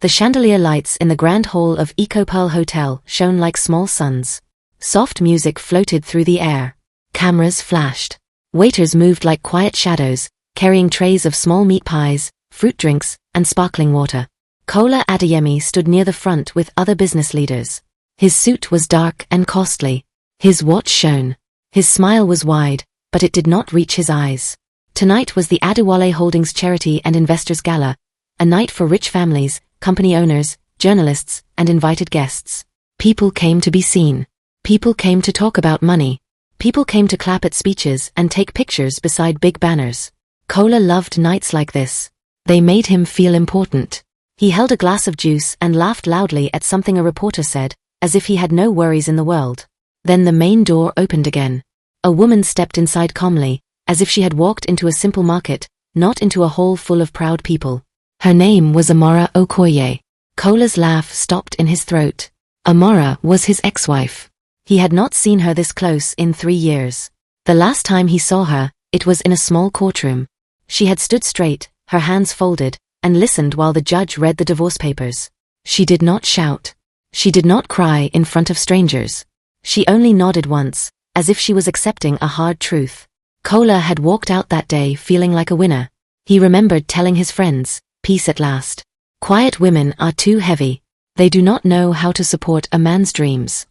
The chandelier lights in the grand hall of Eco Pearl Hotel shone like small suns. Soft music floated through the air. Cameras flashed. Waiters moved like quiet shadows, carrying trays of small meat pies, fruit drinks, and sparkling water. Kola Adeyemi stood near the front with other business leaders. His suit was dark and costly. His watch shone. His smile was wide, but it did not reach his eyes. Tonight was the Adewale Holdings Charity and Investors Gala, a night for rich families, company owners, journalists, and invited guests. People came to be seen. People came to talk about money. People came to clap at speeches and take pictures beside big banners. Kola loved nights like this. They made him feel important. He held a glass of juice and laughed loudly at something a reporter said, as if he had no worries in the world. Then the main door opened again. A woman stepped inside calmly, as if she had walked into a simple market, not into a hall full of proud people. Her name was Amara Okoye. Kola's laugh stopped in his throat. Amara was his ex-wife. He had not seen her this close in 3 years. The last time he saw her, it was in a small courtroom. She had stood straight, her hands folded, and listened while the judge read the divorce papers. She did not shout. She did not cry in front of strangers. She only nodded once, as if she was accepting a hard truth. Kola had walked out that day feeling like a winner. He remembered telling his friends, "Peace at last. Quiet women are too heavy. They do not know how to support a man's dreams."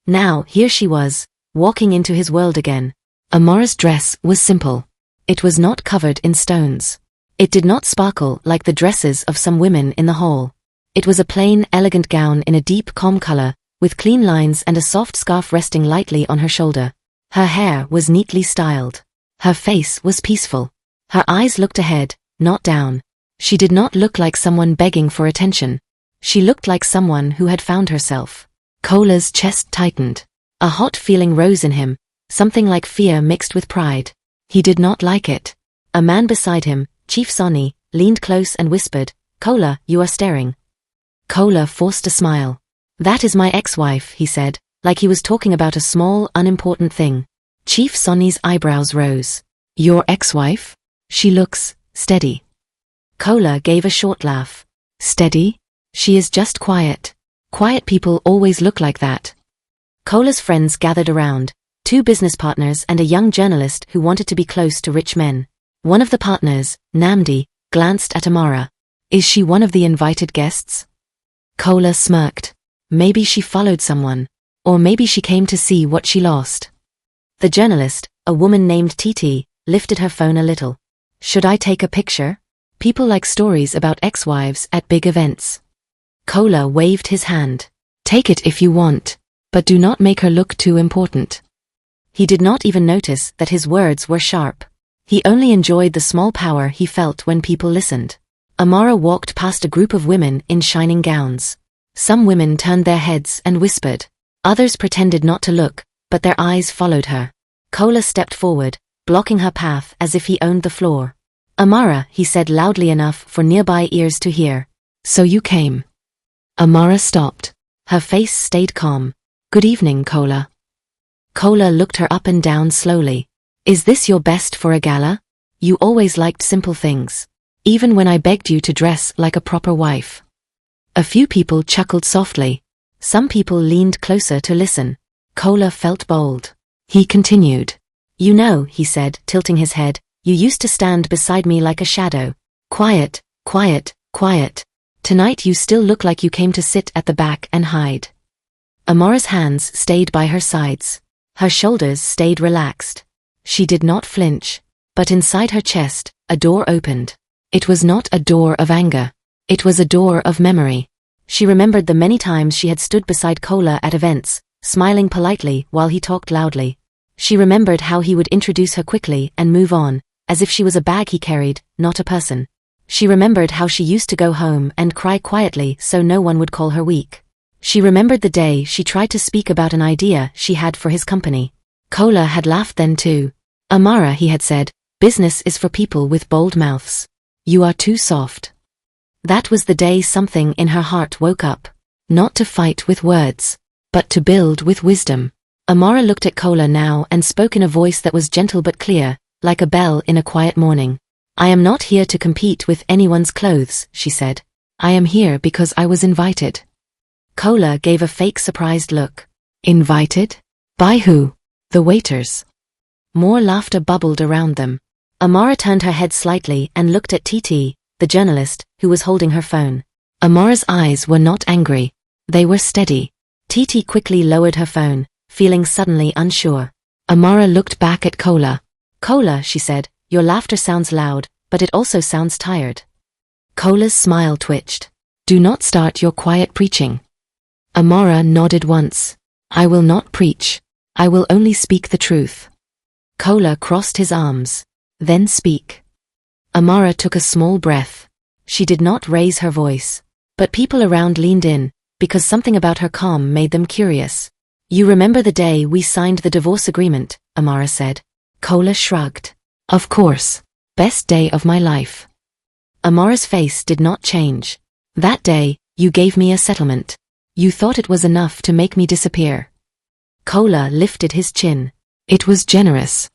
Now, here she was, walking into his world again. Amara's dress was simple. It was not covered in stones. It did not sparkle like the dresses of some women in the hall. It was a plain, elegant gown in a deep, calm color, with clean lines and a soft scarf resting lightly on her shoulder. Her hair was neatly styled. Her face was peaceful. Her eyes looked ahead, not down. She did not look like someone begging for attention. She looked like someone who had found herself. Kola's chest tightened. A hot feeling rose in him, something like fear mixed with pride. He did not like it. A man beside him, Chief Sonny, leaned close and whispered, "Kola, you are staring." Kola forced a smile. "That is my ex-wife," he said, like he was talking about a small, unimportant thing. Chief Sonny's eyebrows rose. "Your ex-wife? She looks steady." Kola gave a short laugh. "Steady? She is just quiet. Quiet people always look like that." Kola's friends gathered around, 2 business partners and a young journalist who wanted to be close to rich men. One of the partners, Namdi, glanced at Amara. "Is she one of the invited guests?" Kola smirked. Maybe she followed someone. Or maybe she came to see what she lost. The journalist, a woman named Titi, lifted her phone a little. "Should I take a picture? People like stories about ex-wives at big events." Kola waved his hand. "Take it if you want, but do not make her look too important." He did not even notice that his words were sharp. He only enjoyed the small power he felt when people listened. Amara walked past a group of women in shining gowns. Some women turned their heads and whispered. Others pretended not to look, but their eyes followed her. Kola stepped forward, blocking her path as if he owned the floor. "Amara," he said loudly enough for nearby ears to hear. "So you came." Amara stopped. Her face stayed calm. "Good evening, Kola." Kola looked her up and down slowly. "Is this your best for a gala? You always liked simple things. Even when I begged you to dress like a proper wife." A few people chuckled softly. Some people leaned closer to listen. Kola felt bold. He continued. "You know," he said, tilting his head, "you used to stand beside me like a shadow. Quiet, quiet, quiet. Tonight you still look like you came to sit at the back and hide." Amara's hands stayed by her sides. Her shoulders stayed relaxed. She did not flinch. But inside her chest, a door opened. It was not a door of anger. It was a door of memory. She remembered the many times she had stood beside Kola at events, smiling politely while he talked loudly. She remembered how he would introduce her quickly and move on, as if she was a bag he carried, not a person. She remembered how she used to go home and cry quietly so no one would call her weak. She remembered the day she tried to speak about an idea she had for his company. Kola had laughed then too. "Amara," he had said, "business is for people with bold mouths. You are too soft." That was the day something in her heart woke up. Not to fight with words, but to build with wisdom. Amara looked at Kola now and spoke in a voice that was gentle but clear, like a bell in a quiet morning. "I am not here to compete with anyone's clothes," she said. I am here because I was invited. Kola gave a fake surprised look. Invited? By who? The waiters. More laughter bubbled around them. Amara turned her head slightly and looked at TT, the journalist, who was holding her phone. Amara's eyes were not angry. They were steady. TT quickly lowered her phone, feeling suddenly unsure. Amara looked back at Kola. Kola, she said, your laughter sounds loud, but it also sounds tired. Kola's smile twitched. Do not start your quiet preaching. Amara nodded once. I will not preach. I will only speak the truth. Kola crossed his arms. Then speak. Amara took a small breath. She did not raise her voice. But people around leaned in, because something about her calm made them curious. You remember the day we signed the divorce agreement, Amara said. Kola shrugged. Of course. Best day of my life. Amara's face did not change. That day, you gave me a settlement. You thought it was enough to make me disappear. Kola lifted his chin. It was generous.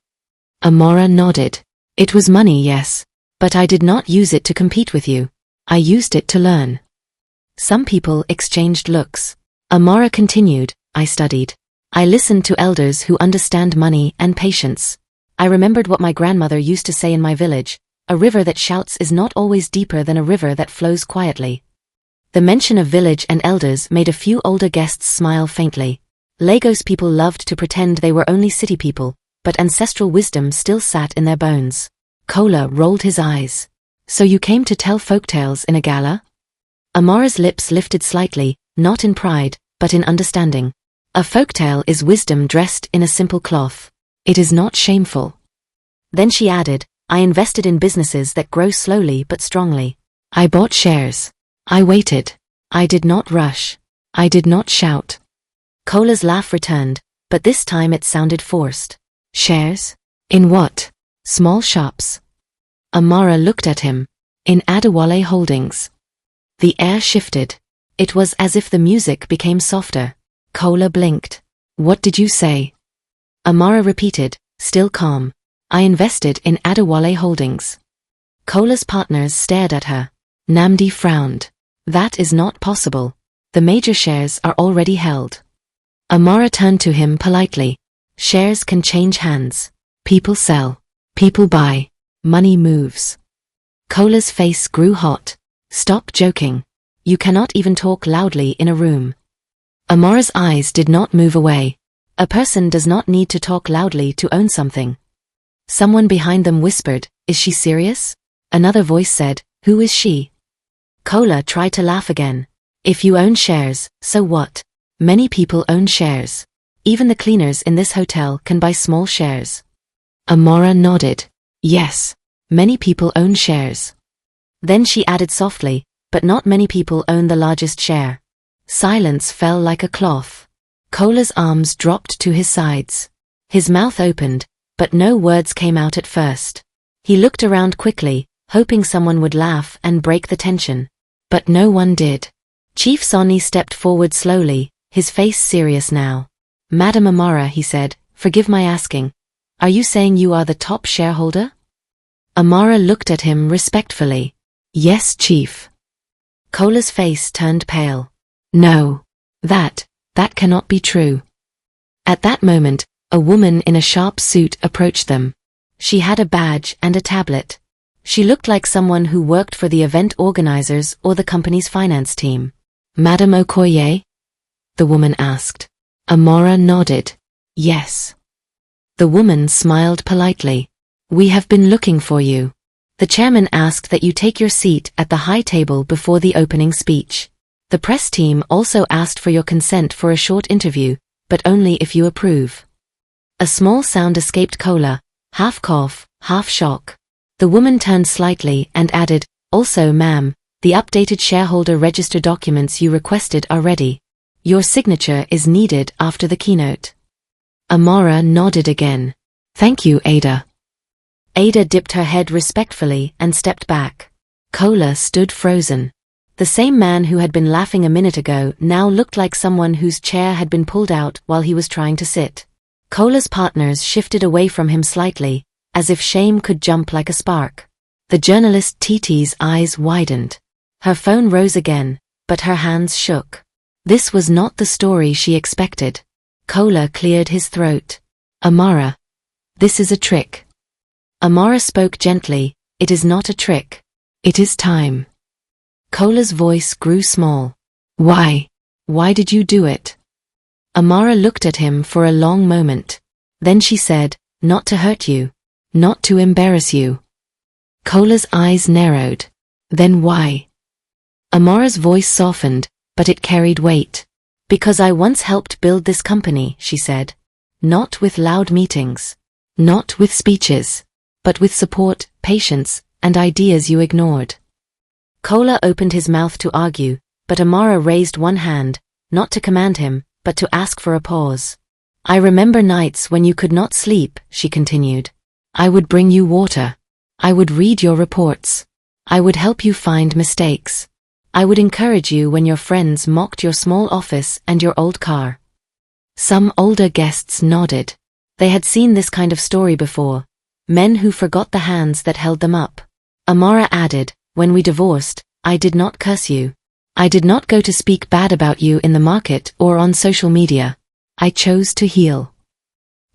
Amara nodded. It was money, yes. But I did not use it to compete with you. I used it to learn. Some people exchanged looks. Amara continued, I studied. I listened to elders who understand money and patience. I remembered what my grandmother used to say in my village, a river that shouts is not always deeper than a river that flows quietly. The mention of village and elders made a few older guests smile faintly. Lagos people loved to pretend they were only city people, but ancestral wisdom still sat in their bones. Kola rolled his eyes. So you came to tell folktales in a gala? Amara's lips lifted slightly, not in pride, but in understanding. A folktale is wisdom dressed in a simple cloth. It is not shameful. Then she added, I invested in businesses that grow slowly but strongly. I bought shares. I waited. I did not rush. I did not shout. Kola's laugh returned, but this time it sounded forced. Shares? In what? Small shops. Amara looked at him. In Adewale Holdings. The air shifted. It was as if the music became softer. Kola blinked. What did you say? Amara repeated, still calm. I invested in Adewale Holdings. Kola's partners stared at her. Namdi frowned. That is not possible. The major shares are already held. Amara turned to him politely. Shares can change hands. People sell. People buy. Money moves. Kola's face grew hot. Stop joking. You cannot even talk loudly in a room. Amara's eyes did not move away. A person does not need to talk loudly to own something. Someone behind them whispered, is she serious? Another voice said, who is she? Kola tried to laugh again. If you own shares, so what? Many people own shares. Even the cleaners in this hotel can buy small shares. Amara nodded. Yes. Many people own shares. Then she added softly, but not many people own the largest share. Silence fell like a cloth. Kola's arms dropped to his sides. His mouth opened, but no words came out at first. He looked around quickly, hoping someone would laugh and break the tension. But no one did. Chief Sonny stepped forward slowly, his face serious now. Madam Amara, he said, forgive my asking. Are you saying you are the top shareholder? Amara looked at him respectfully. Yes, Chief. Kola's face turned pale. No. That cannot be true. At that moment, a woman in a sharp suit approached them. She had a badge and a tablet. She looked like someone who worked for the event organizers or the company's finance team. Madam Okoye? The woman asked. Amara nodded. Yes. The woman smiled politely. We have been looking for you. The chairman asked that you take your seat at the high table before the opening speech. The press team also asked for your consent for a short interview, but only if you approve. A small sound escaped Kola, half cough, half shock. The woman turned slightly and added, also ma'am, the updated shareholder register documents you requested are ready. Your signature is needed after the keynote. Amara nodded again. Thank you, Ada. Ada dipped her head respectfully and stepped back. Kola stood frozen. The same man who had been laughing a minute ago now looked like someone whose chair had been pulled out while he was trying to sit. Kola's partners shifted away from him slightly, as if shame could jump like a spark. The journalist TT's eyes widened. Her phone rose again, but her hands shook. This was not the story she expected. Kola cleared his throat. Amara. This is a trick. Amara spoke gently. It is not a trick. It is time. Kola's voice grew small. Why? Why did you do it? Amara looked at him for a long moment. Then she said, not to hurt you. Not to embarrass you. Kola's eyes narrowed. Then why? Amara's voice softened, but it carried weight. Because I once helped build this company, she said. Not with loud meetings. Not with speeches. But with support, patience, and ideas you ignored. Kola opened his mouth to argue, but Amara raised one hand, not to command him, but to ask for a pause. I remember nights when you could not sleep, she continued. I would bring you water. I would read your reports. I would help you find mistakes. I would encourage you when your friends mocked your small office and your old car. Some older guests nodded. They had seen this kind of story before. Men who forgot the hands that held them up. Amara added, when we divorced, I did not curse you. I did not go to speak bad about you in the market or on social media. I chose to heal.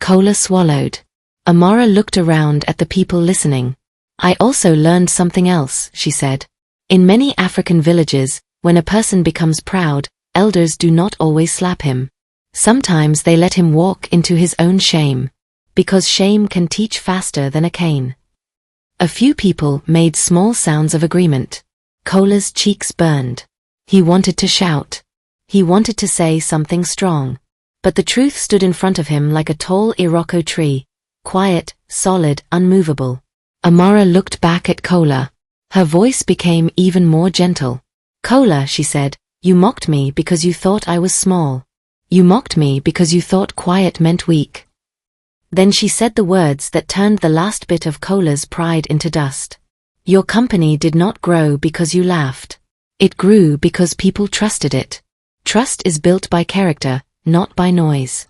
Kola swallowed. Amara looked around at the people listening. I also learned something else, she said. In many African villages, when a person becomes proud, elders do not always slap him. Sometimes they let him walk into his own shame. Because shame can teach faster than a cane. A few people made small sounds of agreement. Kola's cheeks burned. He wanted to shout. He wanted to say something strong. But the truth stood in front of him like a tall Iroko tree. Quiet, solid, unmovable. Amara looked back at Kola. Her voice became even more gentle. Kola, she said, you mocked me because you thought I was small. You mocked me because you thought quiet meant weak. Then she said the words that turned the last bit of Kola's pride into dust. Your company did not grow because you laughed. It grew because people trusted it. Trust is built by character, not by noise.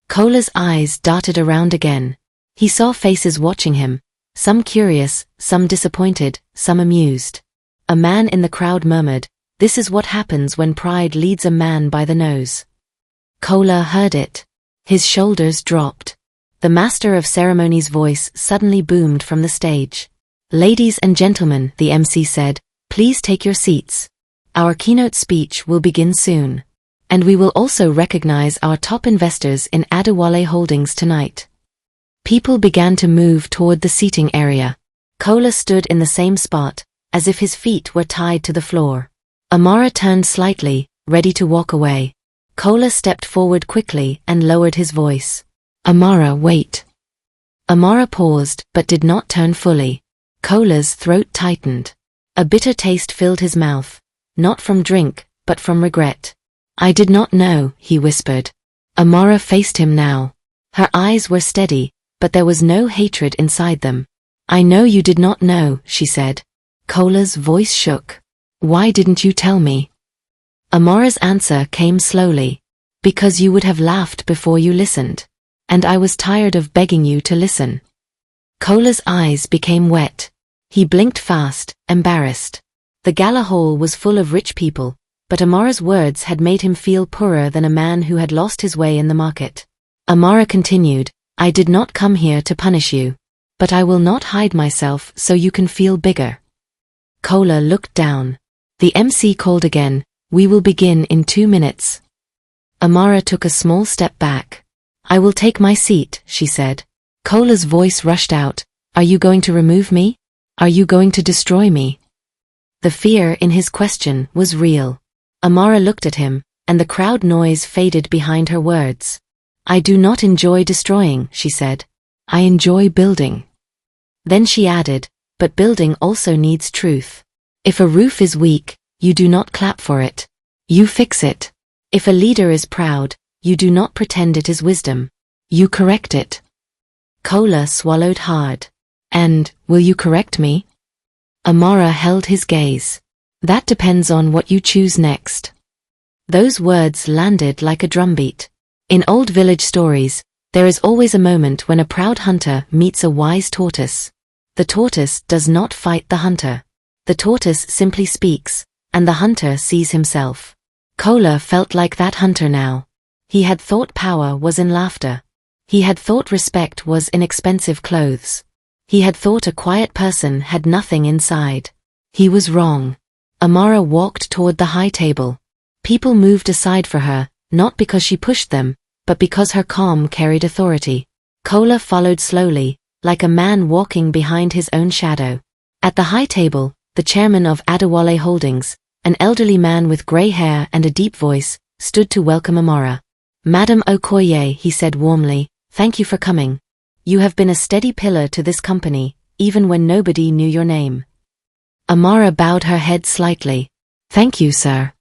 Kola's eyes darted around again. He saw faces watching him, some curious, some disappointed, some amused. A man in the crowd murmured, this is what happens when pride leads a man by the nose. Kola heard it. His shoulders dropped. The master of ceremonies' voice suddenly boomed from the stage. Ladies and gentlemen, the MC said, please take your seats. Our keynote speech will begin soon. And we will also recognize our top investors in Adewale Holdings tonight. People began to move toward the seating area. Kola stood in the same spot, as if his feet were tied to the floor. Amara turned slightly, ready to walk away. Kola stepped forward quickly and lowered his voice. Amara, wait. Amara paused, but did not turn fully. Kola's throat tightened. A bitter taste filled his mouth, not from drink, but from regret. I did not know, he whispered. Amara faced him now. Her eyes were steady, but there was no hatred inside them. I know you did not know, she said. Kola's voice shook. Why didn't you tell me? Amara's answer came slowly. Because you would have laughed before you listened. And I was tired of begging you to listen. Kola's eyes became wet. He blinked fast, embarrassed. The gala hall was full of rich people, but Amara's words had made him feel poorer than a man who had lost his way in the market. Amara continued, I did not come here to punish you. But I will not hide myself so you can feel bigger. Kola looked down. The MC called again, we will begin in 2 minutes. Amara took a small step back. I will take my seat, she said. Kola's voice rushed out. Are you going to remove me? Are you going to destroy me? The fear in his question was real. Amara looked at him, and the crowd noise faded behind her words. I do not enjoy destroying, she said. I enjoy building. Then she added, but building also needs truth. If a roof is weak, you do not clap for it. You fix it. If a leader is proud, you do not pretend it is wisdom. You correct it. Kola swallowed hard. And, will you correct me? Amara held his gaze. That depends on what you choose next. Those words landed like a drumbeat. In old village stories, there is always a moment when a proud hunter meets a wise tortoise. The tortoise does not fight the hunter. The tortoise simply speaks, and the hunter sees himself. Kola felt like that hunter now. He had thought power was in laughter. He had thought respect was in expensive clothes. He had thought a quiet person had nothing inside. He was wrong. Amara walked toward the high table. People moved aside for her, not because she pushed them, but because her calm carried authority. Kola followed slowly, like a man walking behind his own shadow. At the high table, the chairman of Adewale Holdings, an elderly man with grey hair and a deep voice, stood to welcome Amara. "Madam Okoye," he said warmly, "thank you for coming. You have been a steady pillar to this company, even when nobody knew your name." Amara bowed her head slightly. "Thank you, sir."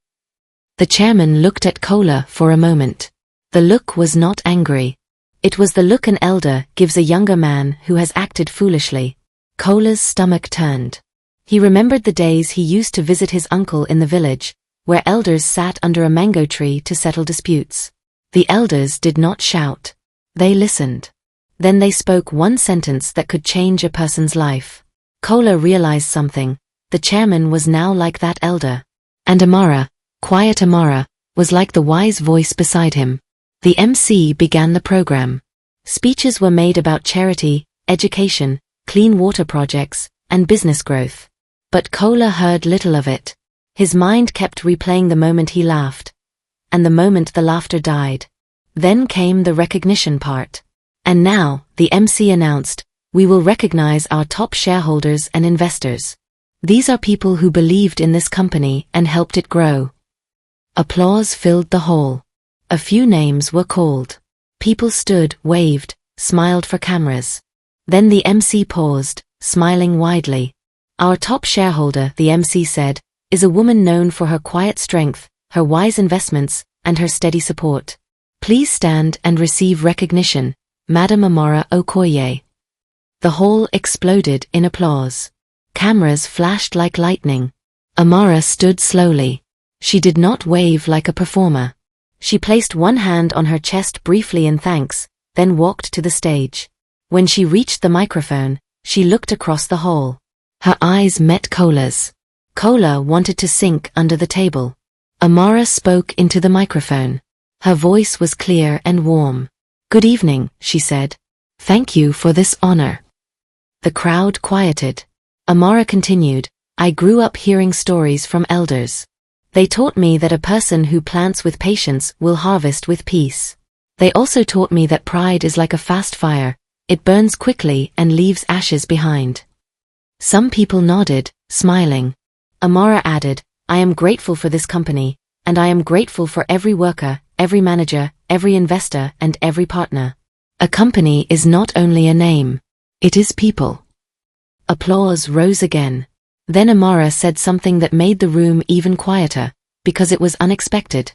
The chairman looked at Kola for a moment. The look was not angry. It was the look an elder gives a younger man who has acted foolishly. Kola's stomach turned. He remembered the days he used to visit his uncle in the village, where elders sat under a mango tree to settle disputes. The elders did not shout. They listened. Then they spoke one sentence that could change a person's life. Kola realized something. The chairman was now like that elder. And Amara, quiet Amara, was like the wise voice beside him. The MC began the program. Speeches were made about charity, education, clean water projects, and business growth. But Kola heard little of it. His mind kept replaying the moment he laughed. And the moment the laughter died. Then came the recognition part. And now, the MC announced, "We will recognize our top shareholders and investors. These are people who believed in this company and helped it grow." Applause filled the hall. A few names were called. People stood, waved, smiled for cameras. Then the MC paused, smiling widely. "Our top shareholder," the MC said, "is a woman known for her quiet strength, her wise investments, and her steady support. Please stand and receive recognition, Madam Amara Okoye." The hall exploded in applause. Cameras flashed like lightning. Amara stood slowly. She did not wave like a performer. She placed one hand on her chest briefly in thanks, then walked to the stage. When she reached the microphone, she looked across the hall. Her eyes met Kola's. Kola wanted to sink under the table. Amara spoke into the microphone. Her voice was clear and warm. "Good evening," she said. "Thank you for this honor." The crowd quieted. Amara continued, "I grew up hearing stories from elders. They taught me that a person who plants with patience will harvest with peace. They also taught me that pride is like a fast fire. It burns quickly and leaves ashes behind." Some people nodded, smiling. Amara added, "I am grateful for this company, and I am grateful for every worker, every manager, every investor, and every partner. A company is not only a name. It is people." Applause rose again. Then Amara said something that made the room even quieter, because it was unexpected.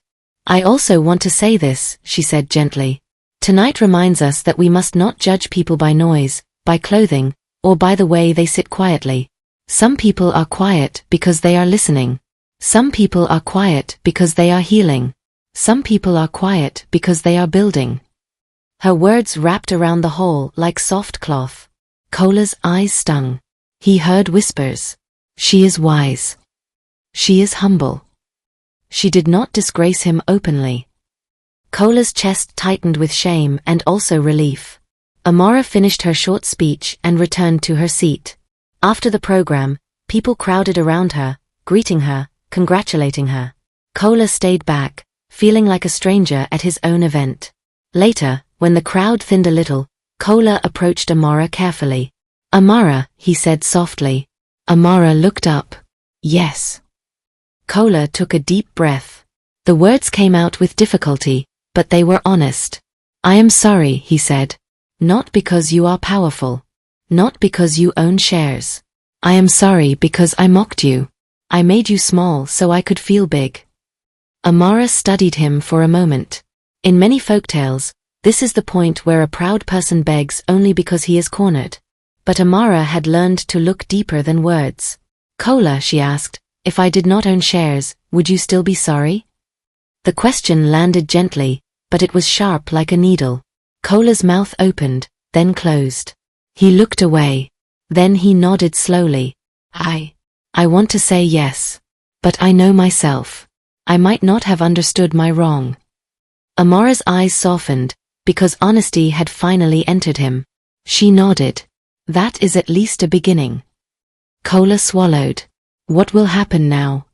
"I also want to say this," she said gently. "Tonight reminds us that we must not judge people by noise, by clothing, or by the way they sit quietly. Some people are quiet because they are listening. Some people are quiet because they are healing. Some people are quiet because they are building." Her words wrapped around the hall like soft cloth. Kola's eyes stung. He heard whispers. She is wise. She is humble. She did not disgrace him openly. Kola's chest tightened with shame and also relief. Amara finished her short speech and returned to her seat. After the program, people crowded around her, greeting her, congratulating her. Kola stayed back, feeling like a stranger at his own event. Later, when the crowd thinned a little, Kola approached Amara carefully. "Amara," he said softly. Amara looked up. "Yes." Kola took a deep breath. The words came out with difficulty, but they were honest. "I am sorry," he said. "Not because you are powerful. Not because you own shares. I am sorry because I mocked you. I made you small so I could feel big." Amara studied him for a moment. In many folktales, this is the point where a proud person begs only because he is cornered. But Amara had learned to look deeper than words. "Kola," she asked, "if I did not own shares, would you still be sorry?" The question landed gently, but it was sharp like a needle. Kola's mouth opened, then closed. He looked away. Then he nodded slowly. I want to say yes. But I know myself. I might not have understood my wrong. Amara's eyes softened, because honesty had finally entered him. She nodded. That is at least a beginning. Kola swallowed. What will happen now?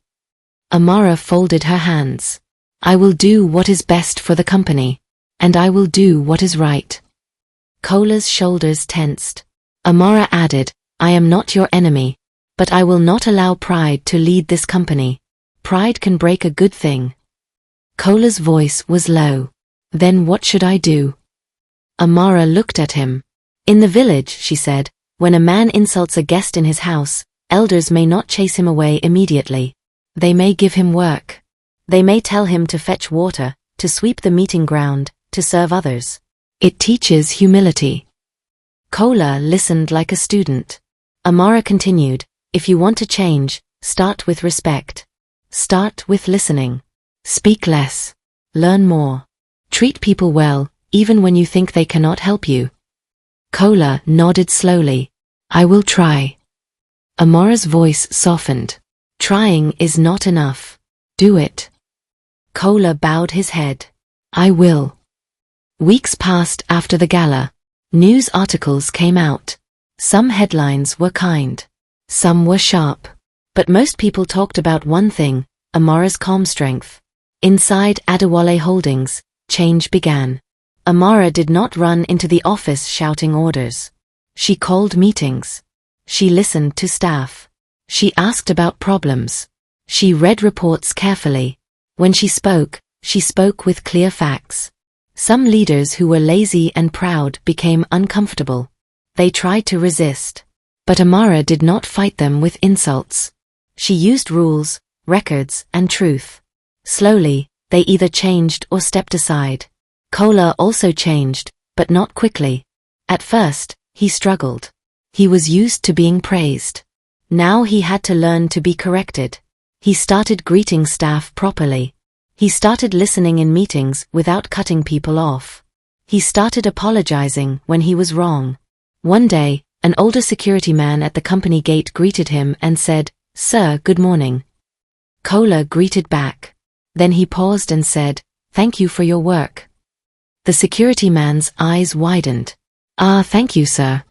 Amara folded her hands. I will do what is best for the company. And I will do what is right. Kola's shoulders tensed. Amara added, I am not your enemy. But I will not allow pride to lead this company. Pride can break a good thing. Kola's voice was low. Then what should I do? Amara looked at him. In the village, she said, when a man insults a guest in his house, elders may not chase him away immediately. They may give him work. They may tell him to fetch water, to sweep the meeting ground, to serve others. It teaches humility. Kola listened like a student. Amara continued, if you want to change, start with respect. Start with listening. Speak less. Learn more. Treat people well, even when you think they cannot help you. Kola nodded slowly. I will try. Amara's voice softened. Trying is not enough. Do it. Kola bowed his head. I will. Weeks passed after the gala. News articles came out. Some headlines were kind. Some were sharp. But most people talked about one thing, Amara's calm strength. Inside Adewale Holdings, change began. Amara did not run into the office shouting orders. She called meetings. She listened to staff. She asked about problems. She read reports carefully. When she spoke with clear facts. Some leaders who were lazy and proud became uncomfortable. They tried to resist. But Amara did not fight them with insults. She used rules, records, and truth. Slowly, they either changed or stepped aside. Kola also changed, but not quickly. At first, he struggled. He was used to being praised. Now he had to learn to be corrected. He started greeting staff properly. He started listening in meetings without cutting people off. He started apologizing when he was wrong. One day, an older security man at the company gate greeted him and said, Sir, good morning. Kola greeted back. Then he paused and said, Thank you for your work. The security man's eyes widened. Ah, thank you, sir.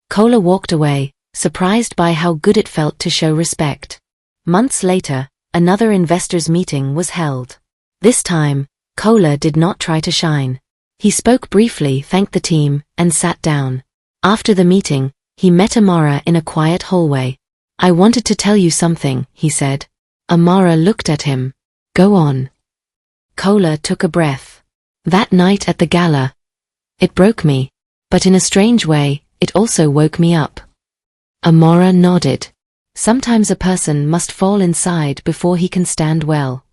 Kola walked away, surprised by how good it felt to show respect. Months later, another investors' meeting was held. This time, Kola did not try to shine. He spoke briefly, thanked the team, and sat down. After the meeting, he met Amara in a quiet hallway. I wanted to tell you something, he said. Amara looked at him. Go on. Kola took a breath. That night at the gala, it broke me, but in a strange way, it also woke me up. Amara nodded. Sometimes a person must fall inside before he can stand well.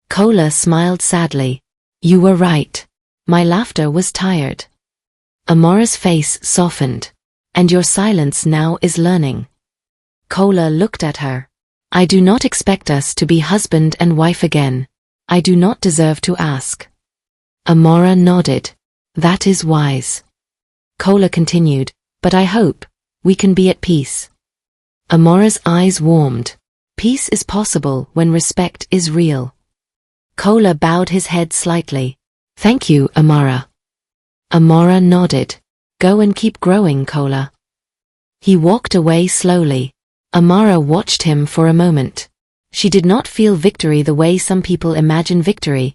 Kola smiled sadly. You were right. My laughter was tired. Amara's face softened. And your silence now is learning. Kola looked at her. I do not expect us to be husband and wife again. I do not deserve to ask. Amara nodded. That is wise. Kola continued, but I hope we can be at peace. Amara's eyes warmed. Peace is possible when respect is real. Kola bowed his head slightly. Thank you, Amara. Amara nodded. Go and keep growing, Kola. He walked away slowly. Amara watched him for a moment. She did not feel victory the way some people imagine victory,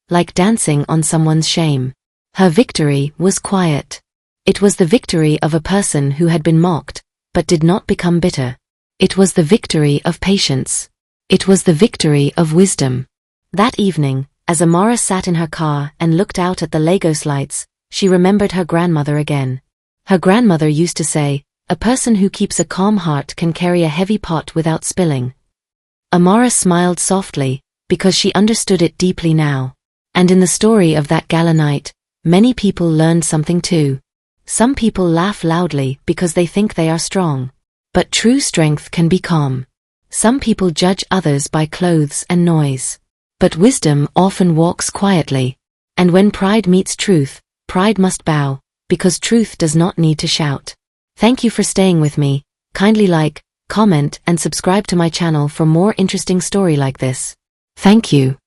like dancing on someone's shame. Her victory was quiet. It was the victory of a person who had been mocked, but did not become bitter. It was the victory of patience. It was the victory of wisdom. That evening, as Amara sat in her car and looked out at the Lagos lights, she remembered her grandmother again. Her grandmother used to say, a person who keeps a calm heart can carry a heavy pot without spilling. Amara smiled softly, because she understood it deeply now. And in the story of that gala night, many people learned something too. Some people laugh loudly because they think they are strong. But true strength can be calm. Some people judge others by clothes and noise. But wisdom often walks quietly. And when pride meets truth, pride must bow, because truth does not need to shout. Thank you for staying with me. Kindly like, comment, and subscribe to my channel for more interesting story like this. Thank you.